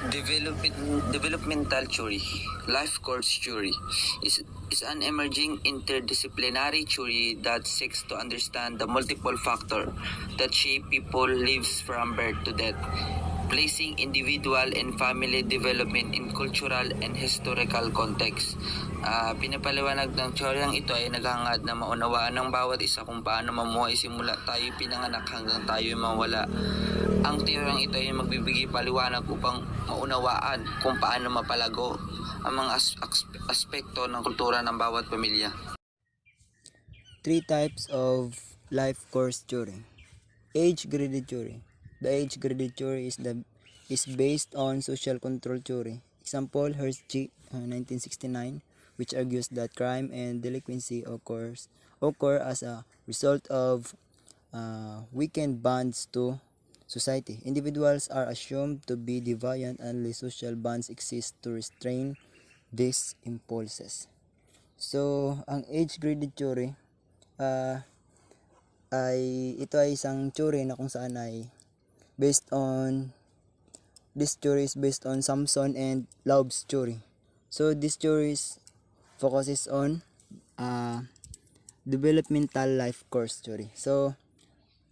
Developmental theory, life course theory, is an emerging interdisciplinary theory that seeks to understand the multiple factors that shape people's lives from birth to death, placing individual and family development in cultural and historical context. Pinapaliwanag ng teoryang ito ay naghangad na maunawaan ng bawat isa kung paano mamuhay simula tayo pinanganak hanggang tayo mawala. Ang teoryang ito ay magbibigay paliwanag upang maunawaan kung paano mapalago ang mga aspekto ng kultura ng bawat pamilya. 3 types of life course theory. Age-graded theory. The age-graded theory is based on social control theory. Example, Hershey, 1969, which argues that crime and delinquency occur as a result of weakened bonds to society. Individuals are assumed to be deviant unless social bonds exist to restrain these impulses. So, ang age-graded theory ito ay isang theory na kung saan ay this theory is based on Samson and Loeb's theory. So this theory focuses on developmental life course theory. So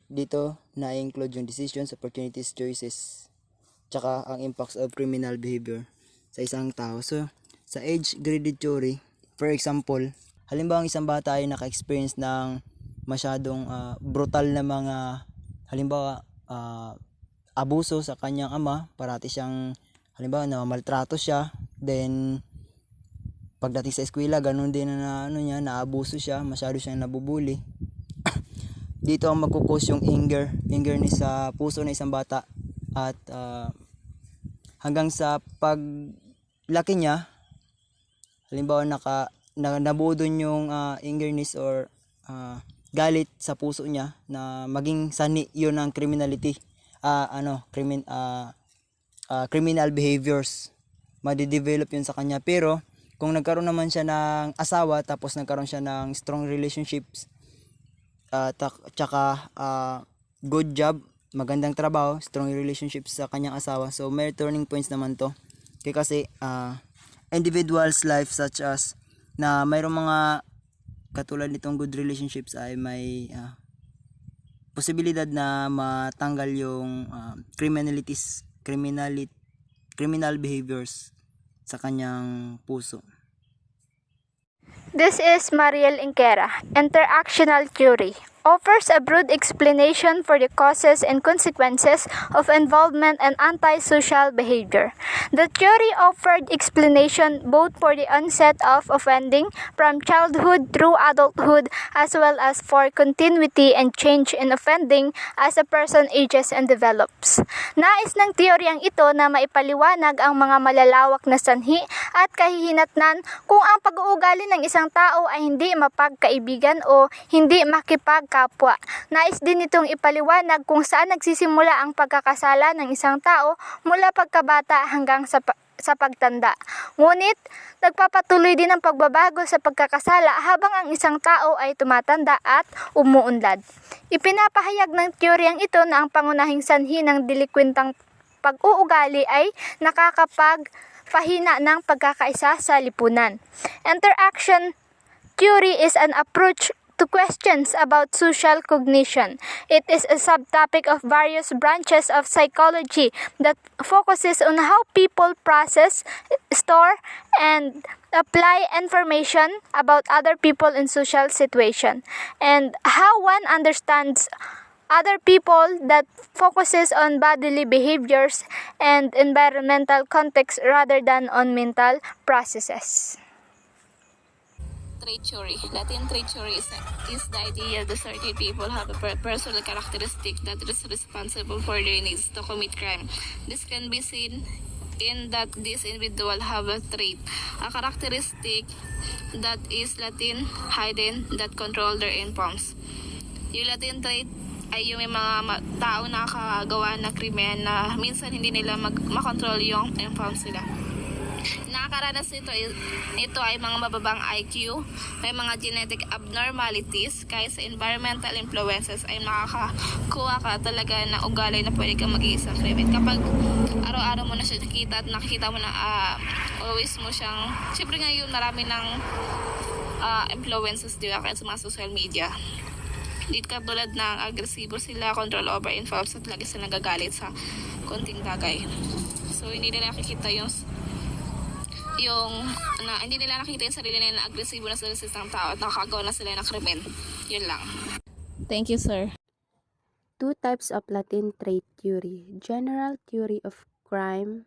dito na-include yung decisions, opportunities, choices, tsaka ang impacts of criminal behavior sa isang tao. So sa age-graded theory, for example, halimbawa ang isang bata ay naka-experience ng masyadong brutal na mga halimbawa abuso sa kanyang ama, parati siyang halimbawa na maltrato siya, then pagdating sa eskwela ganun din na naabuso siya, masyado siyang nabubuli. Dito ang magkukos yung anger sa puso ng isang bata at hanggang sa paglaki niya, halimbawa nabuo dun yung angerness or galit sa puso niya na maging sani yun ng criminality, criminal behaviors, madidevelop yun sa kanya. Pero kung nagkaroon naman siya ng asawa, tapos nagkaroon siya ng strong relationships, tsaka good job, magandang trabaho, strong relationships sa kanyang asawa, so may turning points naman to. Kasi individual's life such as na mayroong mga katulad nitong good relationships ay may posibilidad na matanggal yung criminal behaviors sa kanyang puso. This is Mariel Inquera. Interactional theory offers a broad explanation for the causes and consequences of involvement and antisocial behavior. The theory offered explanation both for the onset of offending from childhood through adulthood as well as for continuity and change in offending as a person ages and develops. Nais ng teoryang ito na maipaliwanag ang mga malalawak na sanhi at kahihinatnan kung ang pag-uugali ng isang tao ay hindi mapagkaibigan o hindi makipagkapwa. Nais din itong ipaliwanag kung saan nagsisimula ang pagkakasala ng isang tao mula pagkabata hanggang sa pagtanda. Ngunit, nagpapatuloy din ang pagbabago sa pagkakasala habang ang isang tao ay tumatanda at umuunlad. Ipinapahayag ng teoryang ito na ang pangunahing sanhi ng delikwentang pag-uugali ay nakakapagpahina ng pagkakaisa sa lipunan. Interaction theory is an approach to questions about social cognition. It is a subtopic of various branches of psychology that focuses on how people process, store, and apply information about other people in social situation, and how one understands other people, that focuses on bodily behaviors and environmental context rather than on mental processes. Trait theory. Latin trait theory is the idea that certain people have a personal characteristic that is responsible for their needs to commit crime. This can be seen in that these individuals have a trait, a characteristic that is Latin hidden that control their impulse. Yung Latin trait ay yung may mga tao na nakagawa na krimen na minsan hindi nila makontrol yung impulse nila. nakakaranas nito ay mga mababang IQ, may mga genetic abnormalities, kaya sa environmental influences ay makakakuha ka talaga ng ugali na pwede kang maging isang krimen. Kapag araw-araw mo na siya nakita at nakikita mo na always mo siyang, syempre ngayon marami ng influences, di ba, kaya sa mga social media. Hindi katulad ng agresibo sila, control over impulse, at lagi sila nagagalit sa konting bagay. So hindi nila nakikita hindi nila nakita yung sarili nila na agresibo na sila sa isang tao at nakakagawa na sila ng krimen. Yun lang. Thank you, sir. Two types of Latin trait theory. General theory of crime.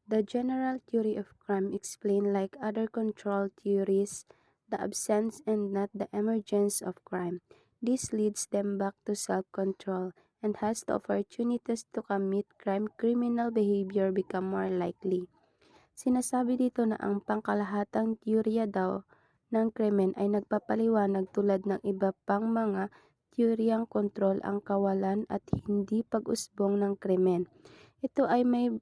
The general theory of crime explains, like other control theories, the absence and not the emergence of crime. This leads them back to self-control and has the opportunities to commit crime. Criminal behavior become more likely. Sinasabi dito na ang pangkalahatang teorya daw ng krimen ay nagpapaliwanag tulad ng iba pang mga teoryang kontrol ang kawalan at hindi pag-usbong ng krimen. Ito ay may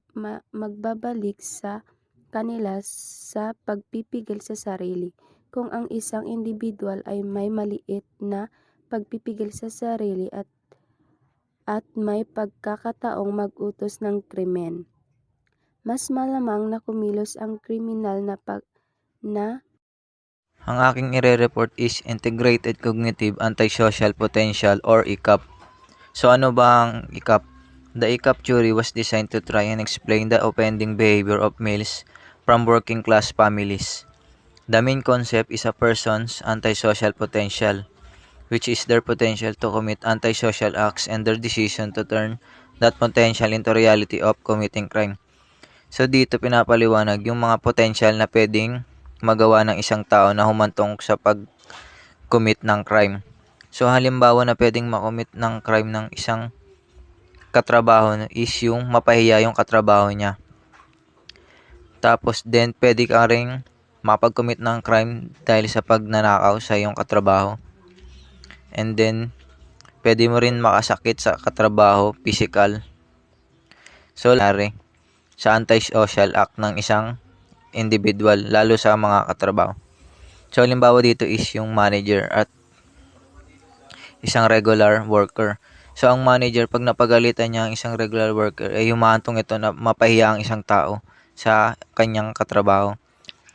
magbabalik sa kanila sa pagpipigil sa sarili. Kung ang isang individual ay may maliit na pagpipigil sa sarili at may pagkakataong mag-utos ng krimen, mas malamang na kumilos ang kriminal na Ang aking ire-report is Integrated Cognitive Antisocial Potential or ICAP. So ano ba ang ICAP? The ICAP theory was designed to try and explain the offending behavior of males from working class families. The main concept is a person's antisocial potential, which is their potential to commit antisocial acts and their decision to turn that potential into reality of committing crime. So dito pinapaliwanag yung mga potential na pwedeng magawa ng isang tao na humantong sa pag-commit ng crime. So halimbawa na pwedeng makomit ng crime ng isang katrabaho is yung mapahiya yung katrabaho niya. Tapos then pwede ka ring mapag-commit ng crime dahil sa pagnanakaw sa iyong katrabaho. And then pwede mo rin makasakit sa katrabaho, physical. So sa antisocial act ng isang individual, lalo sa mga katrabaho. So halimbawa dito is yung manager at isang regular worker. So ang manager, pag napagalitan niya ang isang regular worker, ay humahantong ito na mapahiya ang isang tao sa kanyang katrabaho.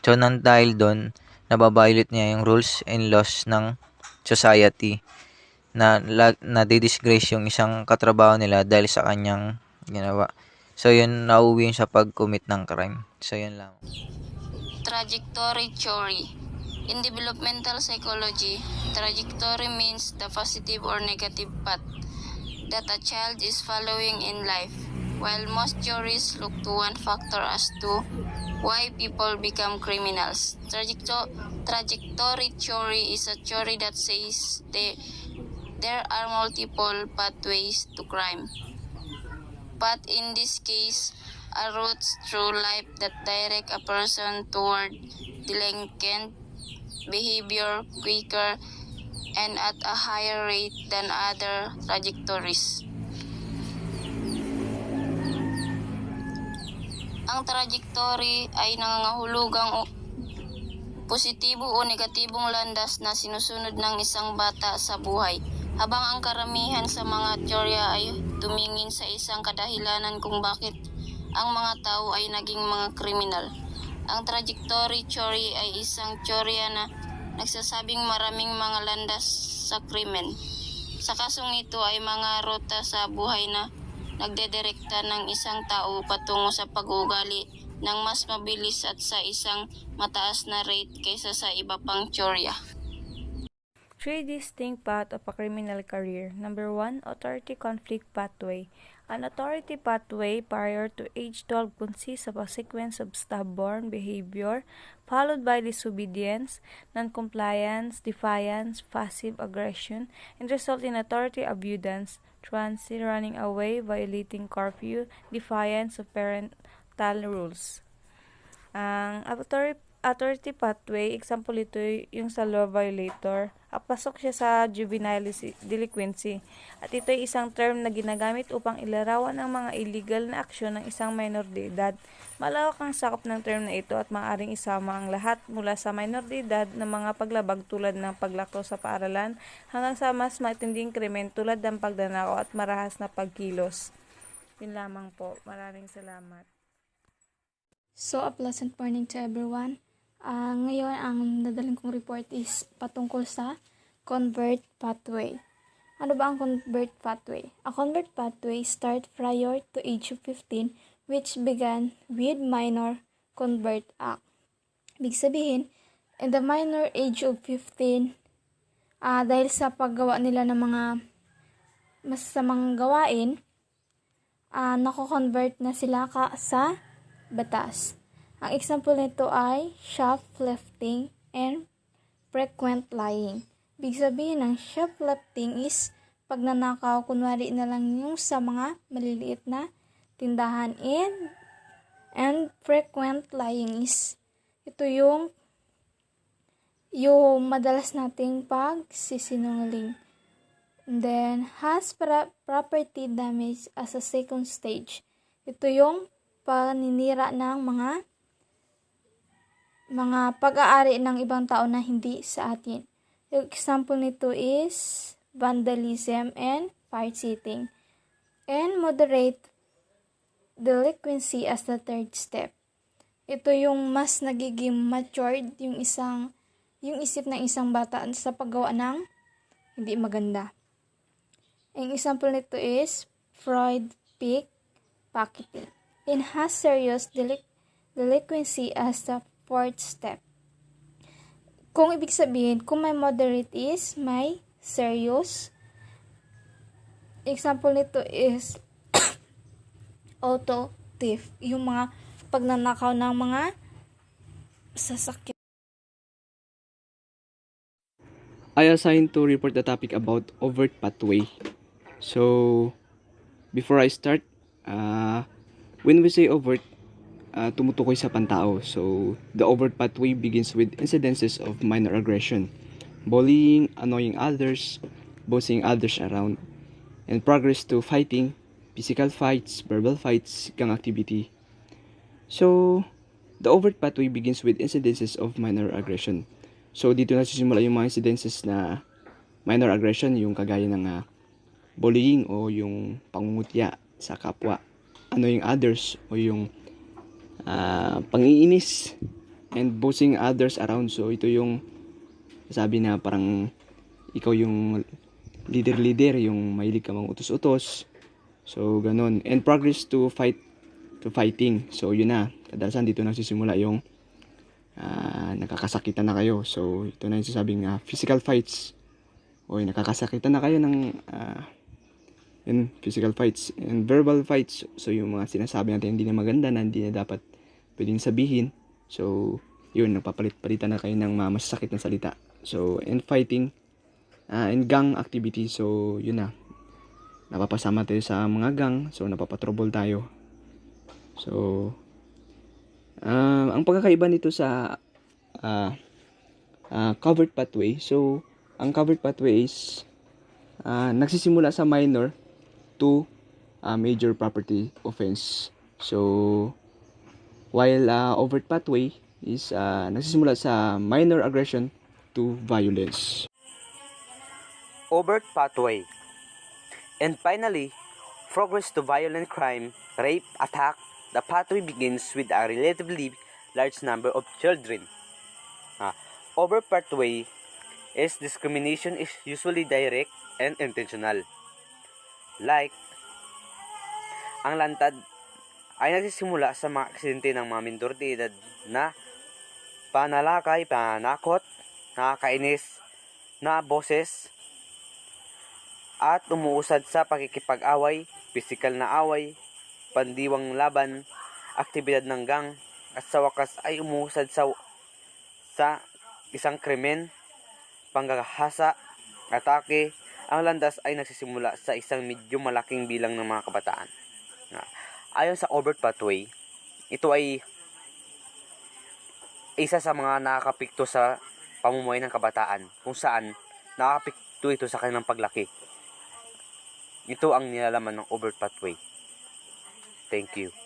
So dahil doon, nababaylit niya yung rules and laws ng society na disgrace yung isang katrabaho nila dahil sa kanyang ginawa. So yun, nauwi yun sa pag-commit ng crime. So yun lang. Trajectory theory. In developmental psychology, trajectory means the positive or negative path that a child is following in life. While most theories look to one factor as to why people become criminals, trajectory theory is a theory that says there are multiple pathways to crime. But in this case, a route through life that direct a person toward delinquent behavior quicker and at a higher rate than other trajectories. Ang trajectory ay nangangahulugang positibo o negatibong landas na sinusunod ng isang bata sa buhay, habang ang karamihan sa mga teorya ay tumingin sa isang kadahilanan kung bakit ang mga tao ay naging mga kriminal. Ang trajectory theory ay isang teorya na nagsasabing maraming mga landas sa krimen. Sa kasong ito ay mga ruta sa buhay na nagdedirekta ng isang tao patungo sa pag-uugali ng mas mabilis at sa isang mataas na rate kaysa sa iba pang teorya. 3 distinct paths of a criminal career. Number 1, authority conflict pathway. An authority pathway prior to age 12 consists of a sequence of stubborn behavior followed by disobedience, non-compliance, defiance, passive aggression, and result in authority abuse, truancy, running away, violating curfew, defiance of parental rules. Ang authority pathway, example ito yung sa law violator. Pasok siya sa juvenile delinquency. At ito ay isang term na ginagamit upang ilarawan ang mga illegal na aksyon ng isang minor de edad. Malawak ang sakop ng term na ito at maaaring isama ang lahat mula sa minor de edad na mga paglabag tulad ng paglako sa paaralan hanggang sa mas matinding krimen tulad ng pagdanakaw at marahas na pagkilos. Yun lamang po. Maraming salamat. So, a pleasant morning to everyone. Ngayon, ang nadaling kong report is patungkol sa convert pathway. Ano ba ang convert pathway? A convert pathway start prior to age of 15, which began with Minor Convert Act. Ibig sabihin, in the minor age of 15, dahil sa paggawa nila ng mga masasamang gawain, nako-convert na sila sa batas. Ang example nito ay shoplifting and frequent lying. Ibig sabihin ng shoplifting is pagnanakaw, kunwari na lang yung sa mga maliliit na tindahan, and frequent lying is ito yung madalas nating pagsisinungaling. And then has property damage as a second stage. Ito yung paninira ng mga pag-aari ng ibang tao na hindi sa atin. Yung example nito is vandalism and fire-setting. And moderate delinquency as the third step. Ito yung mas nagiging matured yung isip ng isang bata sa paggawa ng hindi maganda. Ang example nito is fraud, pickpocketing. And has serious delinquency as the fourth step. Kung ibig sabihin, kung may moderate is may serious. Example nito is auto thief, yung mga pagnanakaw ng mga sasakyan. I assigned to report the topic about overt pathway. So, before I start, when we say overt, tumutukoy sa pantao. So, the overt pathway begins with incidences of minor aggression, bullying, annoying others, bossing others around, and progress to fighting, physical fights, verbal fights, gang activity. So, the overt pathway begins with incidences of minor aggression. So, dito nagsisimula yung mga incidences na minor aggression, yung kagaya ng bullying o yung pangungutya sa kapwa, annoying others o yung pangiinis, and bossing others around. So ito yung sabi na parang ikaw yung leader, yung mahilig ka mang utos-utos. So ganon. And progress to fighting. So yun na, kadalasan dito nagsisimula yung nakakasakitan na kayo. So ito na yung sasabing physical fights. O nakakasakitan na kayo ng physical fights and verbal fights. So yung mga sinasabi natin hindi na maganda, na hindi na dapat pwedeng sabihin. So yun, nagpapalit-palitan na kayo ng masasakit na salita. So and fighting and gang activity. So yun na, napapasama tayo sa mga gang. So napapatrouble tayo. So ang pagkakaiba nito sa covered pathway. So ang covered pathway is nagsisimula sa minor to major property offense. So while overt pathway is nagsisimula sa minor aggression to violence. Overt pathway. And finally, progress to violent crime, rape, attack. The pathway begins with a relatively large number of children. Overt pathway is discrimination is usually direct and intentional. Like, ang lantad ay nagsisimula sa mga aksidente ng mga minor de edad na panalakay, panakot, nakakainis na boses at umuusad sa pakikipag-away, pisikal na away, pandiwang laban, aktibidad ng gang, at sa wakas ay umuusad sa isang krimen, panggahasa, atake. Ang landas ay nagsisimula sa isang medyo malaking bilang ng mga kabataan. Ayon sa overt pathway, ito ay isa sa mga nakakapikto sa pamumuhay ng kabataan kung saan nakakapikto ito sa kanilang paglaki. Ito ang nilalaman ng overt pathway. Thank you.